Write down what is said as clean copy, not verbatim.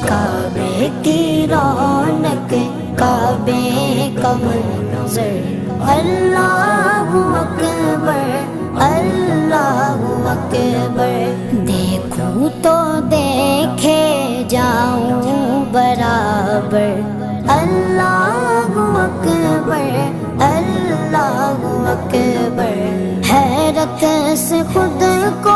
काबे की रौनक, काबे का मंज़र, अल्लाहु अकबर, अल्लाहु अकबर। देखूं तो देखे जाऊं बराबर, अल्लाहु अकबर, अल्लाहु अकबर। हैरत से खुद को